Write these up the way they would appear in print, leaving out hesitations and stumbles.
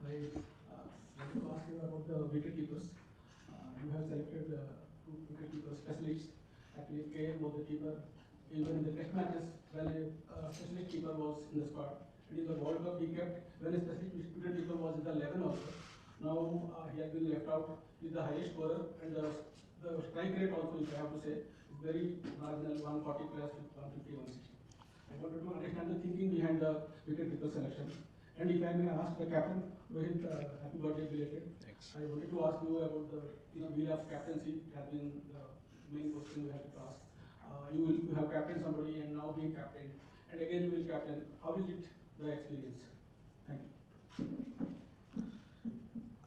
want to ask you about the wicket keepers. You have selected two wicket keeper specialists. Actually, KL was the keeper even in the test matches when a specialist keeper was in the squad. And in the World Cup, he kept when a specialist wicket keeper was in the 11 also. Now he has been left out with the highest scorer, and the strike rate also, if I have to say, is very marginal, 140 plus 150, 160. I wanted to understand the thinking behind the wicket keeper selection. And if I may ask the captain, Rohit, happy birthday belated. Thanks. I wanted to ask you about the wheel of captaincy. It has been the main question we have to ask. You have captained somebody and now being captain, and again you will captain. How is it the experience? Thank you.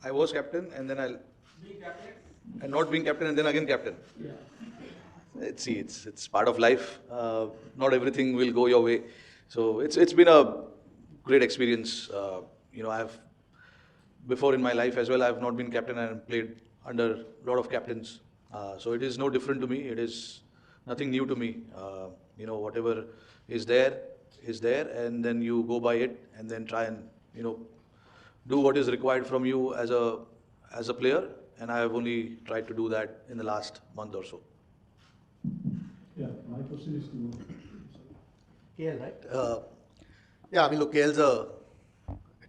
I was captain and then I'll Being captain? and not being captain and then again captain. Yeah. It's part of life. Not everything will go your way. So it's been a great experience. I've before in my life as well. I've not been captain and played under a lot of captains. So it is no different to me. It is nothing new to me. Whatever is there, and then you go by it, and then try and do what is required from you as a player. And I have only tried to do that in the last month or so. Yeah, my question is to KL, right? Yeah, I mean, look, KL's a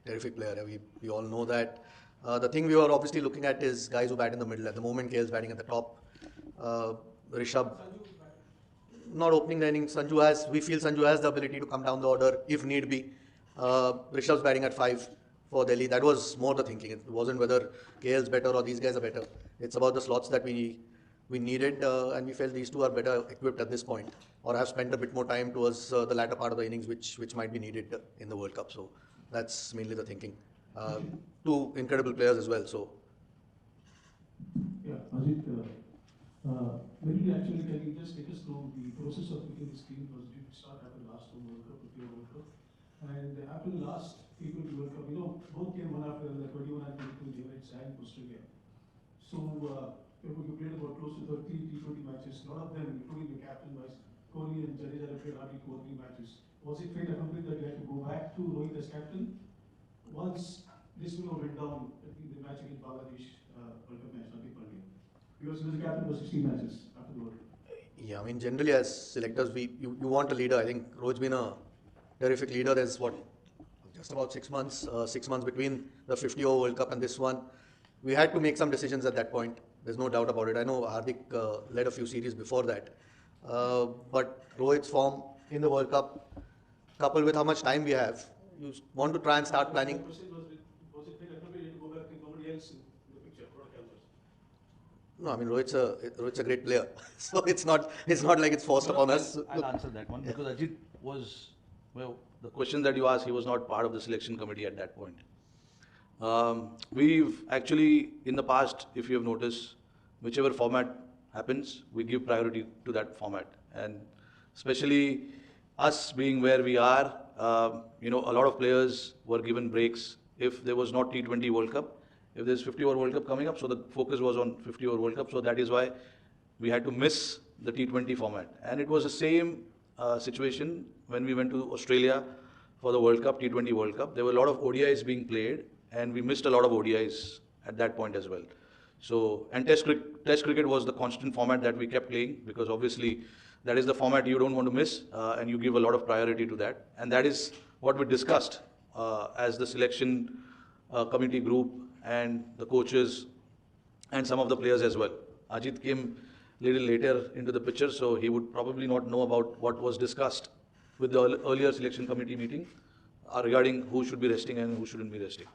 terrific player. We all know that. The thing we were obviously looking at is guys who bat in the middle. At the moment, KL's batting at the top. Rishabh, not opening the innings. We feel Sanju has the ability to come down the order if need be. Rishabh's batting at 5 for Delhi. That was more the thinking. It wasn't whether KL's better or these guys are better. It's about the slots that we needed, and we felt these two are better equipped at this point, or have spent a bit more time towards the latter part of the innings, which might be needed in the World Cup. So that's mainly the thinking. Two incredible players as well. So. Yeah, Ajit, maybe actually can you just take us through the process of picking this team? Because it did start after the last World Cup, the World Cup, and after the last T20 World Cup, both came one after the 21 and 22 events and Australia. So you played about close to 30 T20 matches. A lot of them, including the captain wise, Kohli and Jadeja, played hardly 2 or 3 matches. Was it fate accomplished that you had to go back to Rohit as captain once this went down in the match against Bangladesh World Cup match, not T20? Because he was the captain for 16 matches after the World Cup. Yeah, I mean, generally as selectors, you want a leader. I think Rohit's been a terrific leader. There's just about 6 months, 6 months between the 50-over World Cup and this one. We had to make some decisions at that point. There's no doubt about it. I know Hardik led a few series before that. But Rohit's form in the World Cup, coupled with how much time we have, you want to try and start planning. Was it fate appropriate to go back to nobody else in the picture, not campers? No, I mean Rohit's a great player, so it's not like it's forced upon us. I'll answer that one because Ajit was the question that you asked. He was not part of the selection committee at that point. We've actually, in the past, if you have noticed, whichever format happens, we give priority to that format. And especially us being where we are, a lot of players were given breaks if there was not T20 World Cup. If there's 50-over World Cup coming up, so the focus was on 50-over World Cup. So that is why we had to miss the T20 format. And it was the same situation when we went to Australia for the World Cup, T20 World Cup. There were a lot of ODIs being played, and we missed a lot of ODIs at that point as well. So, and Test cricket was the constant format that we kept playing, because obviously that is the format you don't want to miss, and you give a lot of priority to that. And that is what we discussed as the selection committee group and the coaches and some of the players as well. Ajit came a little later into the picture, so he would probably not know about what was discussed with the earlier selection committee meeting regarding who should be resting and who shouldn't be resting.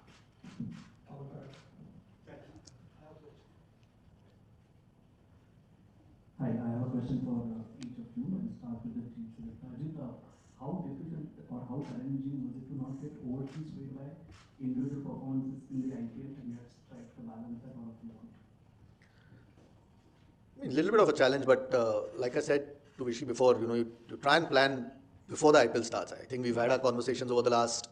Hi, I have a question for each of you. I'll start with the team selector. Ajit, how difficult or how challenging was it to not get overtly swayed by individual performances in the IPL and yet strike the balance that all of you want? A little bit of a challenge, but like I said to Vishy before, you try and plan before the IPL starts. I think we've had our conversations over the last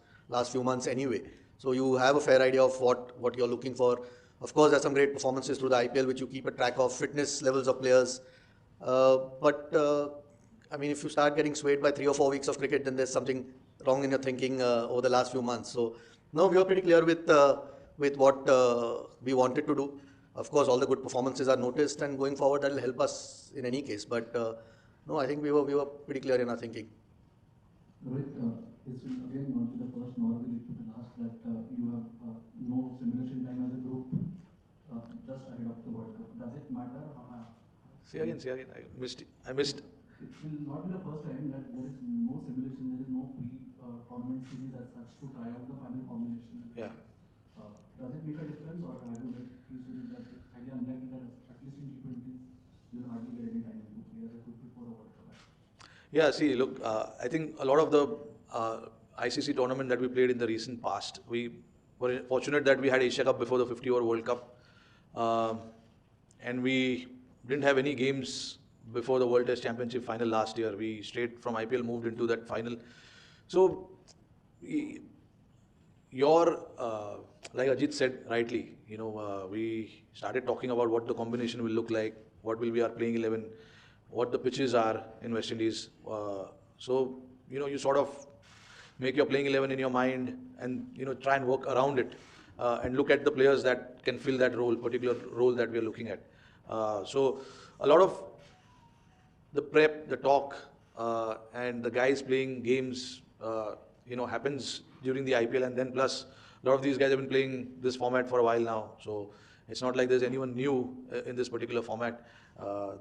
few months anyway. So you have a fair idea of what you're looking for. Of course, there's some great performances through the IPL which you keep a track of, fitness levels of players. I mean, if you start getting swayed by 3 or 4 weeks of cricket, then there's something wrong in your thinking over the last few months. So, no, we were pretty clear with with what we wanted to do. Of course, all the good performances are noticed, and going forward, that will help us in any case. But no, I think we were pretty clear in our thinking. Rohit, this will again not be the first nor will it be the last that you have no simulation time as a group just ahead of the World Cup. Does it matter? Say again. I missed. It will not be the first time that there is no simulation, there is no pre-tournament series as such to try out the final combination. Yeah. Does it make a difference, or have you like usually that it's highly unlikely that at least in T20s you'll hardly get any time to play as a group before a World Cup? Yeah, see, look, I think a lot of the ICC tournament that we played in the recent past, we were fortunate that we had Asia Cup before the 50-over World Cup, and we didn't have any games before the World Test Championship final last year. We straight from IPL moved into that final. So, like Ajit said rightly, we started talking about what the combination will look like, what will be our playing 11, what the pitches are in West Indies. So, you sort of make your playing 11 in your mind and, try and work around it and look at the players that can fill that particular role that we are looking at. So, a lot of the prep, the talk, and the guys playing games, happens during the IPL, and then plus a lot of these guys have been playing this format for a while now. So it's not like there's anyone new in this particular format.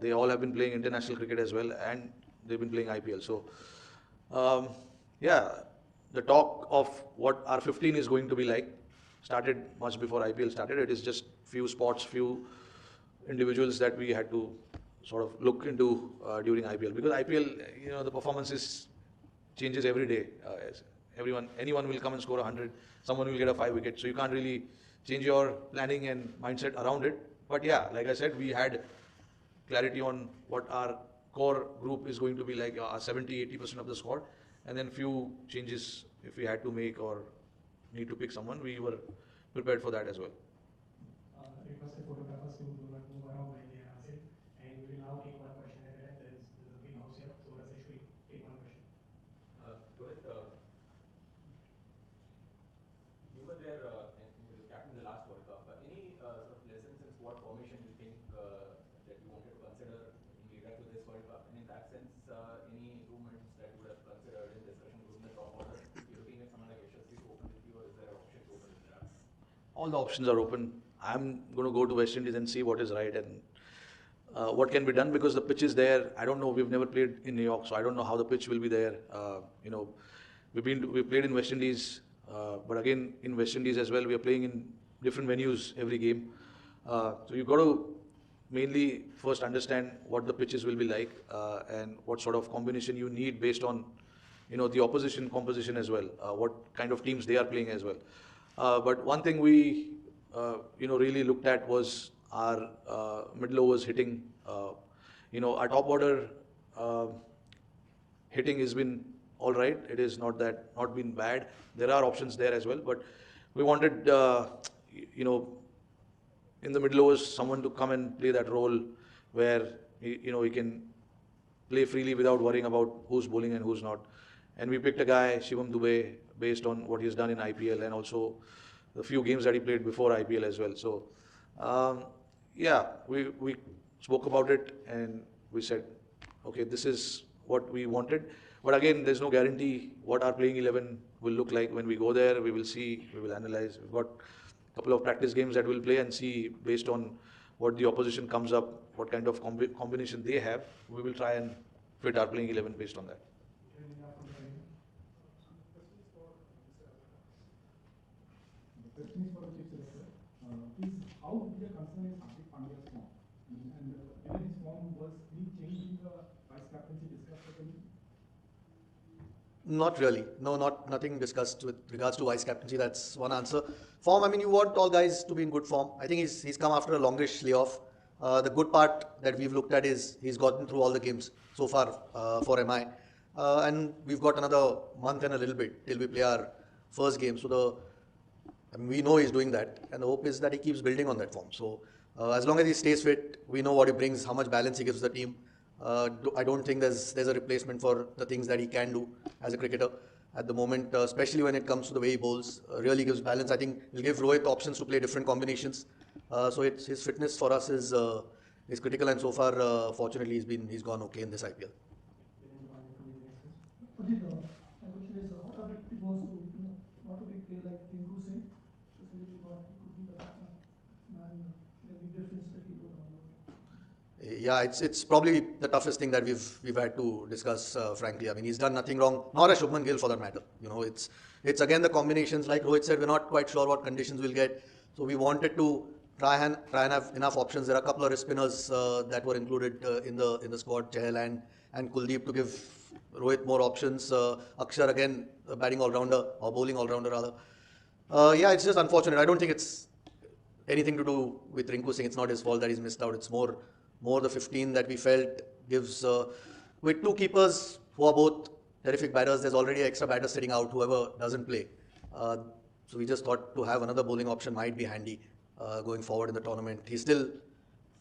They all have been playing international cricket as well, and they've been playing IPL. So, the talk of what our 15 is going to be like started much before IPL started. It is just few spots, few individuals that we had to sort of look into during IPL, because IPL, the performances changes every day. Anyone will come and score 100, someone will get a 5 wicket, so you can't really change your planning and mindset around it. But yeah, like I said, we had clarity on what our core group is going to be like, 70-80% of the squad, and then few changes if we had to make or need to pick someone, we were prepared for that as well. Request the photographers to do not move around when they are answered, and we will now take one question at a time. There is a greenhouse here, so let's actually take one question. Rohit, you were there and you were captain in the last World Cup. Any sort of lessons in squad formation you think that you wanted to consider in regard to this World Cup? And in that sense, any improvements that you would have considered in discussion group in the top order? You're looking at someone like Yashasvi to open with you, or is there options open in that? All the options are open. I'm going to go to West Indies and see what is right and what can be done, because the pitch is there. I don't know. We've never played in New York, so I don't know how the pitch will be there. We've played in West Indies, but again in West Indies as well, we are playing in different venues every game. So you've got to mainly first understand what the pitches will be like and what sort of combination you need based on the opposition composition as well. What kind of teams they are playing as well. But one thing we really looked at was our middle overs hitting. Our top order hitting has been all right. It is not been bad. There are options there as well, but we wanted in the middle overs someone to come and play that role where he can play freely without worrying about who's bowling and who's not. And we picked a guy, Shivam Dubey, based on what he's done in IPL and also the few games that he played before IPL as well. So, we spoke about it and we said, okay, this is what we wanted. But again, there's no guarantee what our playing 11 will look like when we go there. We will see, we will analyze. We've got a couple of practice games that we'll play and see based on what the opposition comes up, what kind of combination they have. We will try and fit our playing 11 based on that. The question is for the chief selector. How big the concern is Hardik Pandya's form? And whether his form was any change in the vice captaincy discussed with him? Not really. No, nothing discussed with regards to vice captaincy. That's one answer. Form, you want all guys to be in good form. I think he's come after a longish layoff. The good part that we've looked at is he's gotten through all the games so far for MI. And we've got another month and a little bit till we play our first game. So we know he's doing that. And the hope is that he keeps building on that form. So as long as he stays fit, we know what he brings, how much balance he gives the team. I don't think there's a replacement for the things that he can do as a cricketer. at the moment, especially when it comes to the way he bowls. Really gives balance. I think he'll give Rohit options to play different combinations. So his fitness for us is critical, and so far, fortunately, he's gone okay in this IPL. Ajit, my question is, how big it was to, not a big player like Tinku Singh, especially not could be the man, the big difference that he put on. Yeah, it's probably the toughest thing that we've had to discuss, frankly. I mean, he's done nothing wrong, nor has Shubman Gill for that matter. You know, it's again the combinations. Like Rohit said, we're not quite sure what conditions we'll get, so we wanted to try and have enough options. There are a couple of wrist spinners that were included in the squad, Chahal and Kuldeep, to give Rohit more options. Akshar again, a batting all-rounder or bowling all-rounder rather. Yeah, it's just unfortunate. I don't think it's anything to do with Rinku Singh. It's not his fault that he's missed out. It's more the 15 that we felt gives, with two keepers who are both terrific batters. There's already extra batters sitting out, whoever doesn't play. So we just thought to have another bowling option might be handy going forward in the tournament. He's still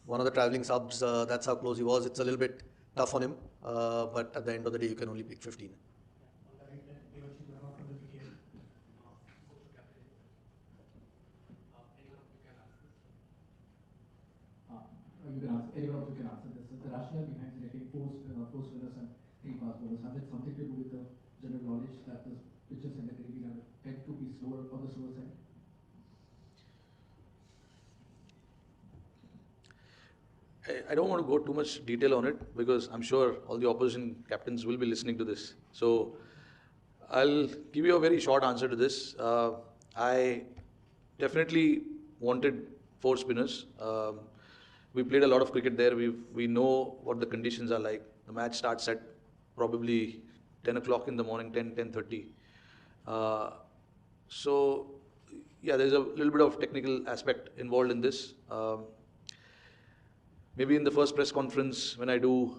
one of the travelling subs. That's how close he was. It's a little bit tough on him, but at the end of the day, you can only pick 15. You can answer, anyone of you can answer this. The rationale behind selecting four spinners and 3 fast bowlers, has it something to do with the general knowledge that the pitches in the Caribbean tend to be slower on the slower side? I don't want to go too much detail on it because I'm sure all the opposition captains will be listening to this. So I'll give you a very short answer to this. I definitely wanted 4 spinners. We played a lot of cricket there. We know what the conditions are like. The match starts at probably 10 o'clock in the morning, 10:30. So yeah, there's a little bit of technical aspect involved in this. Maybe in the first press conference when I do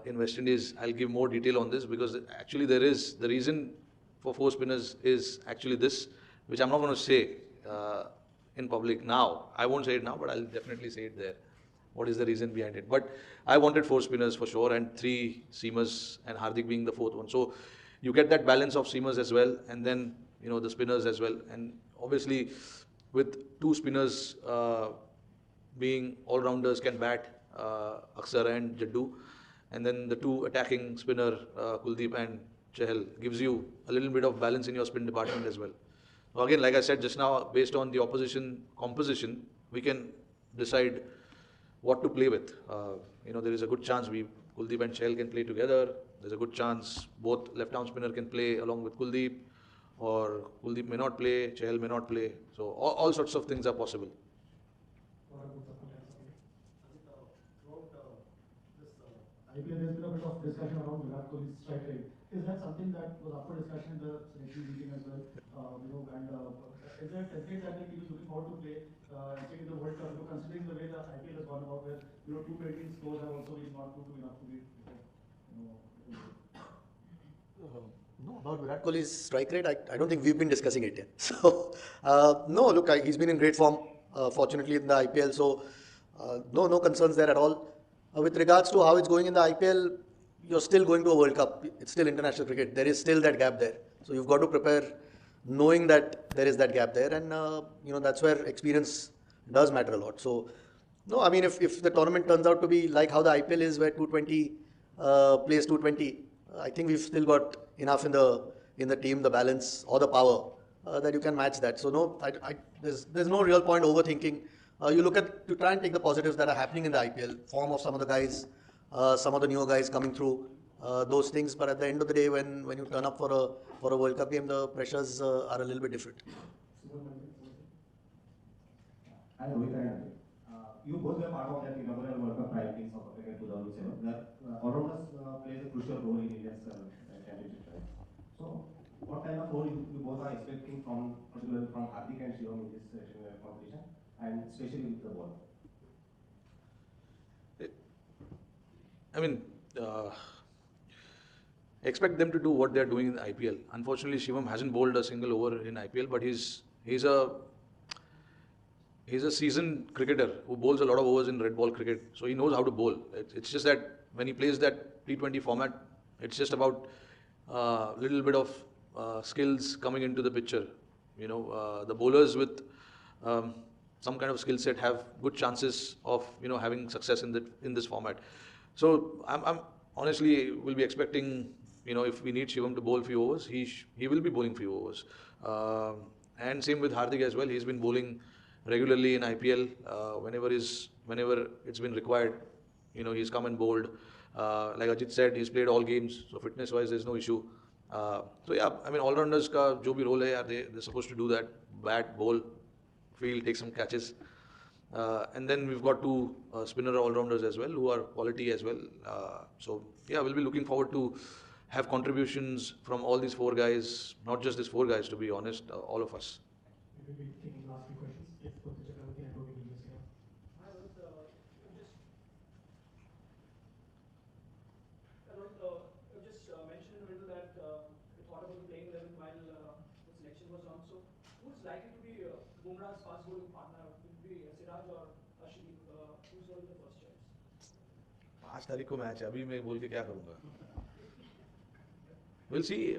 in West Indies, I'll give more detail on this because actually there is, the reason for 4 spinners is actually this, which I'm not going to say in public now. I won't say it now, but I'll definitely say it there. What is the reason behind it? But I wanted 4 spinners for sure and 3 seamers and Hardik being the 4th one. So you get that balance of seamers as well and then, you know, the spinners as well. And obviously with 2 spinners being all-rounders can bat, Akshar and Jaddu, and then the 2 attacking spinner, Kuldeep and Chahal, gives you a little bit of balance in your spin department as well. So again, like I said just now, based on the opposition composition, we can decide what to play with. You know, there is a good chance Kuldeep and Chahal can play together. There's a good chance both left-arm spinner can play along with Kuldeep, or Kuldeep may not play, Chahal may not play. So all sorts of things are possible. IPL, there's been a bit of discussion around Virat Kohli's strike rate. Is that something that was up for discussion in the selection meeting as well? You know, and is there a template that the team is looking forward to play, say in the World Cup? You know, considering the way the IPL has gone about, where you know 220 scores have also been not good enough to be, you know. No, about Virat Kohli's strike rate, I don't think we've been discussing it yet. So, no, look, he's been in great form, fortunately, in the IPL. So, no concerns there at all. With regards to how it's going in the IPL, you're still going to a World Cup. It's still international cricket. There is still that gap there. So, you've got to prepare knowing that there is that gap there. And, you know, that's where experience does matter a lot. So, no, I mean, if the tournament turns out to be like how the IPL is, where 220 plays 220, I think we've still got enough in the team, the balance or the power that you can match that. So no, there's no real point overthinking. You look at to try and take the positives that are happening in the IPL, form of some of the guys, some of the newer guys coming through, those things. But at the end of the day, when you turn up for a World Cup game, the pressures are a little bit different. Hi Rohit and Ajit. You both were part of that inaugural World Cup trial team South Africa in 2007. Where all-rounders plays a crucial role in India's championship trial. So, what kind of role you both are expecting from, particularly from Hardik and Shivam in this competition, and especially with the ball? I mean, expect them to do what they're doing in the IPL. Unfortunately, Shivam hasn't bowled a single over in IPL, but he's a seasoned cricketer who bowls a lot of overs in red ball cricket, so he knows how to bowl. It's just that when he plays that T20 format, it's just about a little bit of skills coming into the picture. The bowlers with some kind of skill set have good chances of having success in this format. So I'm honestly will be expecting if we need Shivam to bowl few overs, he will be bowling few overs. And same with Hardik as well. He's been bowling regularly in IPL whenever it's been required. He's come and bowled. Like Ajit said, he's played all games, so fitness-wise, there's no issue. So yeah, I mean, all-rounders ka jo bhi role hai, they're supposed to do that: bat, bowl, field, take some catches. And then we've got two spinner all-rounders as well, who are quality as well. So yeah, we'll be looking forward to have contributions from all these four guys, not just these four guys, to be honest, all of us. We will be taking last few questions. Yes, Coach Chakravarti and Rohit will be here. Hi, Rohit. You just mentioned in the middle that you thought about the playing 11 while the selection was on. So, who's likely to be Bumrah's fast bowling partner? Will it be Siraj or Ashwin? Who's going to be the first choice? 5 तारीख को match है, अभी मैं बोल के क्या करूँगा? We'll see.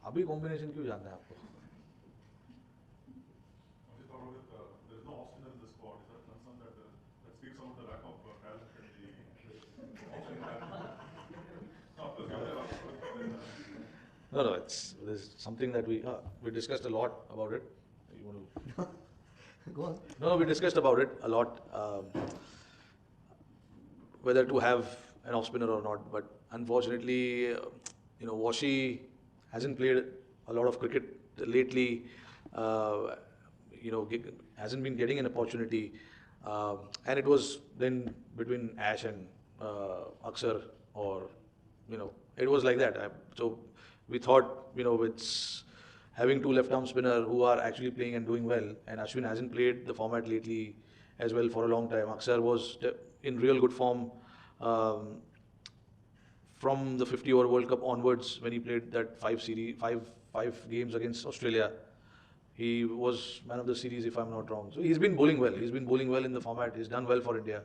अभी कॉम्बिनेशन क्यों जानना है आपको? There is no option in this squad. Is that concern that speaks about the lack of talent in the No, there's something that we discussed a lot about it. You want to? Go on. No, we discussed about it a lot, whether to have an off spinner or not. But unfortunately, Washi hasn't played a lot of cricket lately. Hasn't been getting an opportunity, and it was then between Ash and Aksar, or it was like that. So we thought, it's having two left-arm spinner who are actually playing and doing well, and Ashwin hasn't played the format lately as well for a long time. Aksar was in real good form from the 50-over World Cup onwards when he played that five games against Australia. He was man of the series, if I'm not wrong. So he's been bowling well. He's been bowling well in the format. He's done well for India.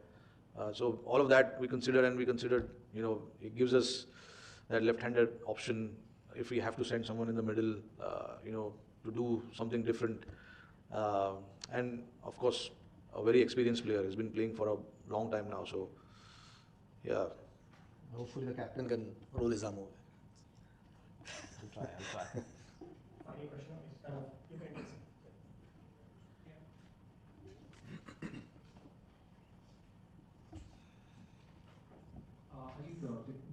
So all of that we considered, it gives us that left-handed option if we have to send someone in the middle, to do something different. And of course, a very experienced player. He's been playing for a long time now. So yeah. Hopefully the captain can roll his arm over. I'll try. Final question is, you can answer. Ajit,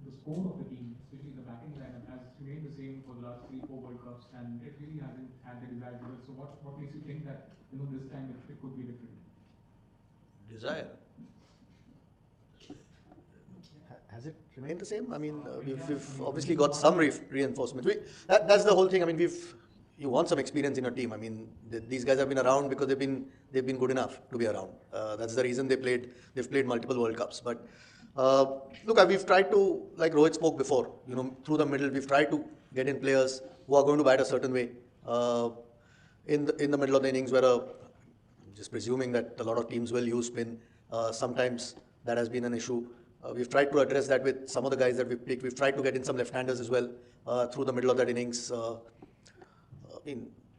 the score of the team, especially the batting lineup, has remained the same for the last 3-4 World Cups, and it really hasn't had the desired results. So what makes you think that this time it could be different? Desire. Has it remained the same? I mean, we've obviously got some reinforcements. That's the whole thing. I mean, you want some experience in your team. I mean, these guys have been around because they've been good enough to be around. That's the reason they've played multiple World Cups. But look, we've tried to, like Rohit spoke before, through the middle, we've tried to get in players who are going to bat a certain way. In the middle of the innings, where just presuming that a lot of teams will use spin, sometimes that has been an issue. We've tried to address that with some of the guys that we've picked. We've tried to get in some left-handers as well through the middle of that innings.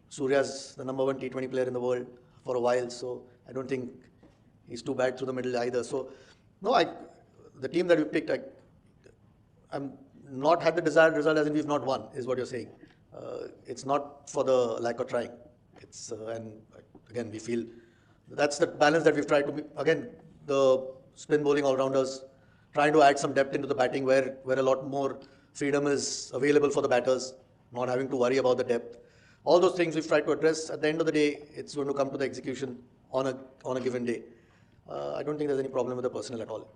Surya's the #1 T20 player in the world for a while, so I don't think he's too bad through the middle either. So, no, the team that we picked, I'm not had the desired result, as in we've not won, is what you're saying. It's not for the lack of trying. It's and again, we feel that's the balance that we've tried to. Again, the spin bowling all-rounders, trying to add some depth into the batting where a lot more freedom is available for the batters, not having to worry about the depth. All those things we've tried to address. At the end of the day, it's going to come to the execution on a given day. I don't think there's any problem with the personnel at all.